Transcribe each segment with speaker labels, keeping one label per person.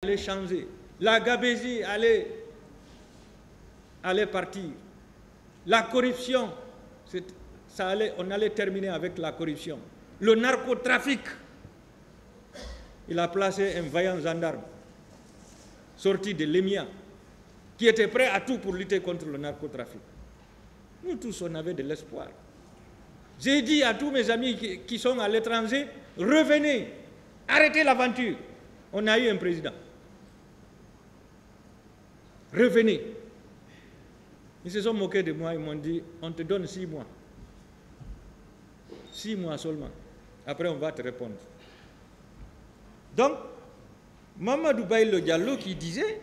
Speaker 1: allait changer. La Gabésie allait partir. La corruption, on allait terminer avec la corruption. Le narcotrafic, il a placé un vaillant gendarme sorti de l'EMIA qui était prêt à tout pour lutter contre le narcotrafic. Nous tous, on avait de l'espoir. J'ai dit à tous mes amis qui sont à l'étranger, revenez, arrêtez l'aventure. On a eu un président. Revenez. Ils se sont moqués de moi, ils m'ont dit, on te donne 6 mois. 6 mois seulement. Après, on va te répondre. Donc, Mamadou Baïlo Diallo qui disait,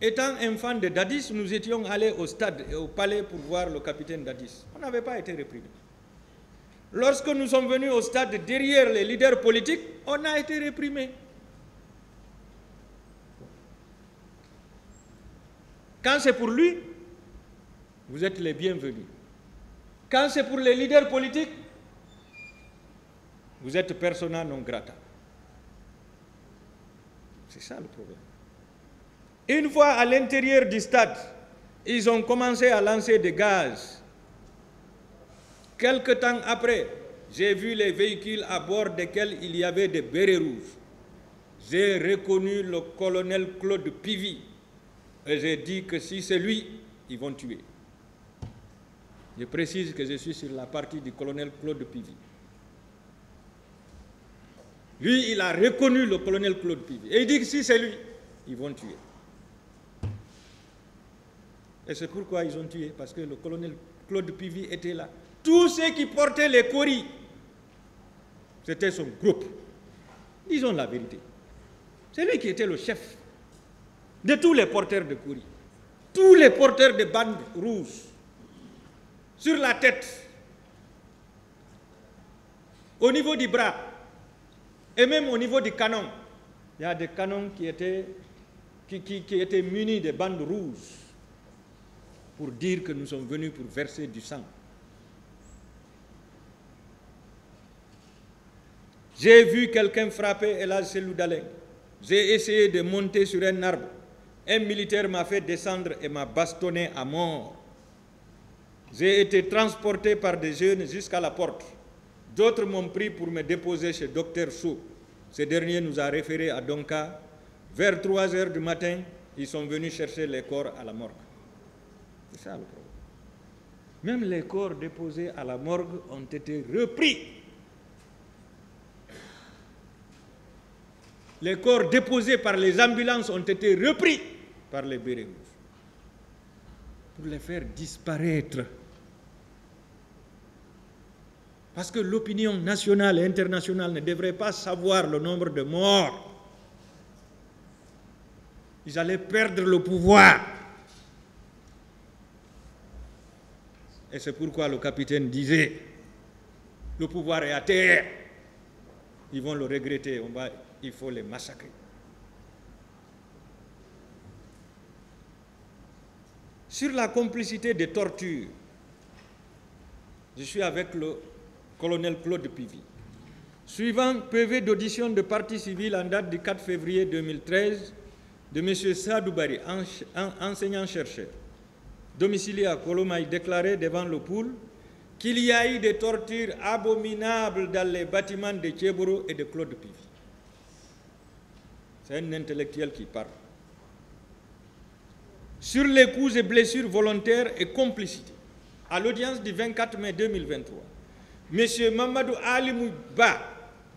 Speaker 1: étant enfant de Dadis, nous étions allés au stade et au palais pour voir le capitaine Dadis. On n'avait pas été réprimés. Lorsque nous sommes venus au stade derrière les leaders politiques, on a été réprimés. Quand c'est pour lui, vous êtes les bienvenus. Quand c'est pour les leaders politiques, vous êtes persona non grata. C'est ça le problème. Une fois à l'intérieur du stade, ils ont commencé à lancer des gaz. Quelque temps après, j'ai vu les véhicules à bord desquels il y avait des bérets rouges. J'ai reconnu le colonel Claude Pivy. Et j'ai dit que si c'est lui, ils vont tuer. Je précise que je suis sur la partie du colonel Claude Pivy. Lui, il a reconnu le colonel Claude Pivy. Et il dit que si c'est lui, ils vont tuer. Et c'est pourquoi ils ont tué, parce que le colonel Claude Pivy était là. Tous ceux qui portaient les coris, c'était son groupe. Disons la vérité. C'est lui qui était le chef de tous les porteurs de courrier, tous les porteurs de bandes rouges, sur la tête, au niveau du bras, et même au niveau du canon. Il y a des canons qui étaient munis de bandes rouges pour dire que nous sommes venus pour verser du sang. J'ai vu quelqu'un frapper Elhadji Cellou Dalein. J'ai essayé de monter sur un arbre. Un militaire m'a fait descendre et m'a bastonné à mort. J'ai été transporté par des jeunes jusqu'à la porte. D'autres m'ont pris pour me déposer chez Dr Sou. Ce dernier nous a référés à Donka. Vers 3 heures du matin, ils sont venus chercher les corps à la morgue. C'est ça le problème. Même les corps déposés à la morgue ont été repris. Les corps déposés par les ambulances ont été repris par les bérets rouges pour les faire disparaître. Parce que l'opinion nationale et internationale ne devrait pas savoir le nombre de morts. Ils allaient perdre le pouvoir. Et c'est pourquoi le capitaine disait, le pouvoir est à terre. Ils vont le regretter, il faut les massacrer. Sur la complicité des tortures, je suis avec le colonel Claude Pivy. Suivant PV d'audition de partie civile en date du 4 février 2013 de M. Sadou Barry, enseignant-chercheur, domicilié à Kolomaï, déclaré devant le pool qu'il y a eu des tortures abominables dans les bâtiments de Thieboro et de Claude Pivy. C'est un intellectuel qui parle. Sur les coups et blessures volontaires et complicité, à l'audience du 24 mai 2023, M. Mamadou Ali Mouba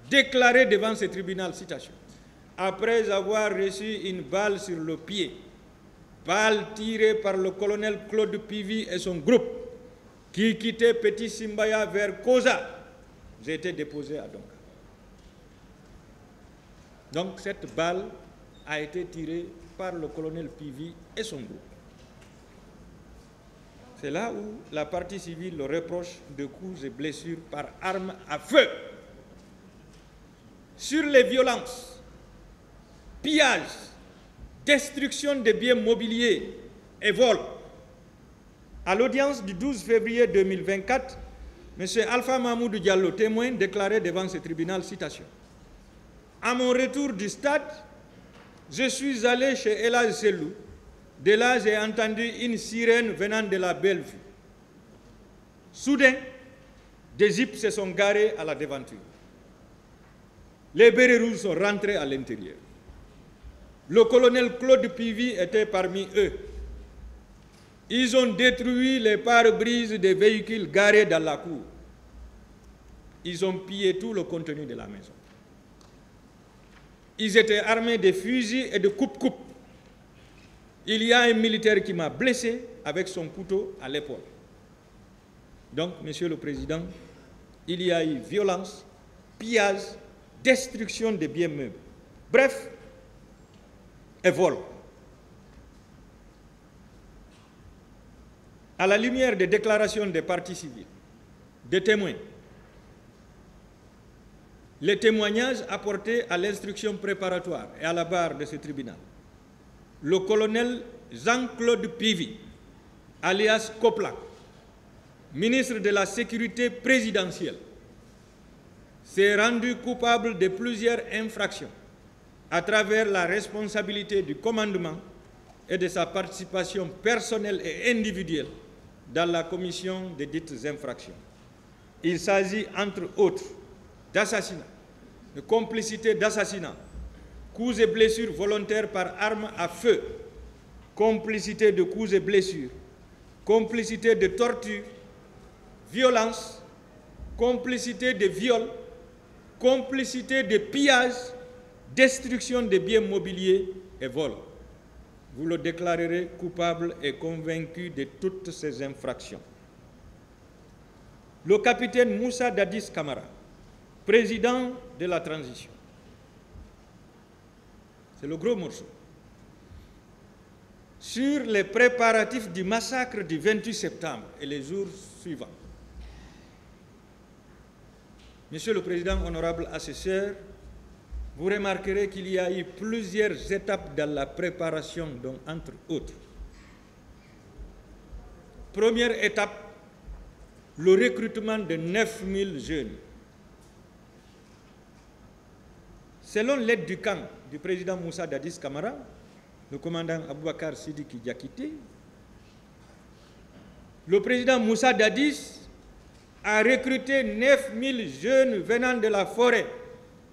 Speaker 1: déclaré devant ce tribunal, citation, après avoir reçu une balle sur le pied, balle tirée par le colonel Claude Pivy et son groupe, qui quittait Petit Simbaya vers Koza, j'ai été déposé à Donka. Donc cette balle a été tirée par le colonel Pivy et son groupe. C'est là où la partie civile le reproche de coups et blessures par arme à feu. Sur les violences, pillages, destruction des biens mobiliers et vols, à l'audience du 12 février 2024, M. Alpha Mahmoud Diallo, témoin, déclaré devant ce tribunal, citation, à mon retour du stade, Je suis allé chez Elhadji Sellou. De là, j'ai entendu une sirène venant de la Bellevue. Soudain, des jeeps se sont garés à la devanture. Les bérets rouges sont rentrés à l'intérieur. Le colonel Claude Pivy était parmi eux. Ils ont détruit les pare-brises des véhicules garés dans la cour. Ils ont pillé tout le contenu de la maison. Ils étaient armés de fusils et de coupe-coupe. Il y a un militaire qui m'a blessé avec son couteau à l'épaule. Donc, Monsieur le Président, il y a eu violence, pillage, destruction des biens meubles. Bref, et vol. À la lumière des déclarations des parties civiles, des témoins, les témoignages apportés à l'instruction préparatoire et à la barre de ce tribunal, le colonel Jean-Claude Pivy, alias Koplak, ministre de la Sécurité présidentielle, s'est rendu coupable de plusieurs infractions à travers la responsabilité du commandement et de sa participation personnelle et individuelle dans la commission de dites infractions. Il s'agit, entre autres, d'assassinat, de complicité d'assassinat, coups et blessures volontaires par arme à feu, complicité de coups et blessures, complicité de torture, violence, complicité de viol, complicité de pillage, destruction des biens mobiliers et vol. Vous le déclarerez coupable et convaincu de toutes ces infractions. Le capitaine Moussa Dadis Camara, président de la transition. C'est le gros morceau. Sur les préparatifs du massacre du 28 septembre et les jours suivants. Monsieur le Président, honorable assesseur, vous remarquerez qu'il y a eu plusieurs étapes dans la préparation, dont entre autres. Première étape, le recrutement de 9000 jeunes. Selon l'aide du camp du président Moussa Dadis Camara, le commandant Aboubakar Sidiki Diakité, le président Moussa Dadis a recruté 9000 jeunes venant de la forêt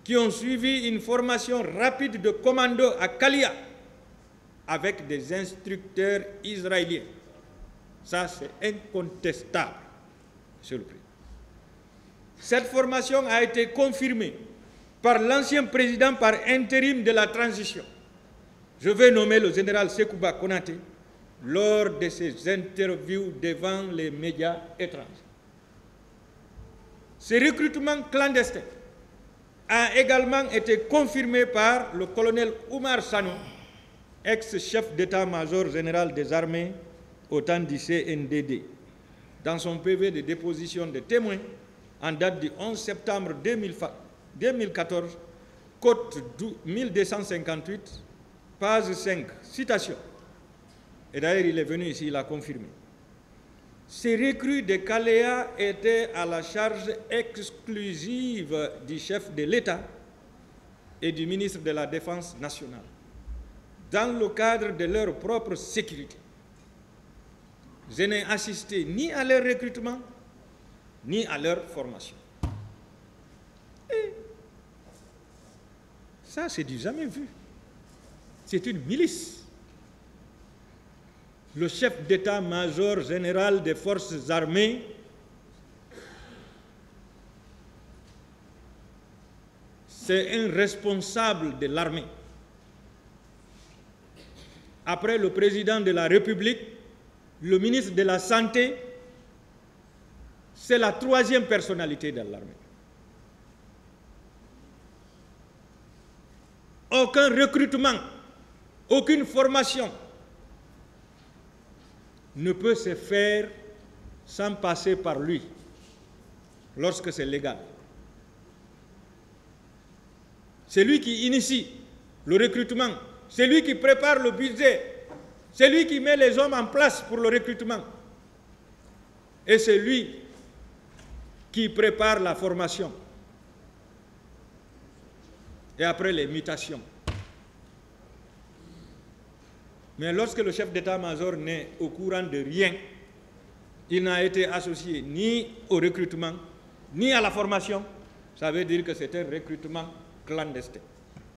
Speaker 1: qui ont suivi une formation rapide de commando à Kalia avec des instructeurs israéliens. Ça, c'est incontestable, Monsieur le Président. Cette formation a été confirmée par l'ancien président par intérim de la transition. Je vais nommer le général Sekouba Konaté lors de ses interviews devant les médias étrangers. Ce recrutement clandestin a également été confirmé par le colonel Oumar Sano, ex-chef d'état-major général des armées au temps du CNDD, dans son PV de déposition de témoins en date du 11 septembre 2014, code 1258, page 5, citation. Et d'ailleurs, il est venu ici, il a confirmé. Ces recrues de Kaléa étaient à la charge exclusive du chef de l'État et du ministre de la Défense nationale, dans le cadre de leur propre sécurité. Je n'ai assisté ni à leur recrutement, ni à leur formation. Et ça, c'est du jamais vu. C'est une milice. Le chef d'état-major général des forces armées c'est un responsable de l'armée. Après le président de la République, le ministre de la Santé, c'est la troisième personnalité de l'armée. Aucun recrutement, aucune formation ne peut se faire sans passer par lui, lorsque c'est légal. C'est lui qui initie le recrutement, c'est lui qui prépare le budget, c'est lui qui met les hommes en place pour le recrutement. Et c'est lui qui prépare la formation. Et après les mutations. Mais lorsque le chef d'état-major n'est au courant de rien, il n'a été associé ni au recrutement, ni à la formation, ça veut dire que c'est un recrutement clandestin.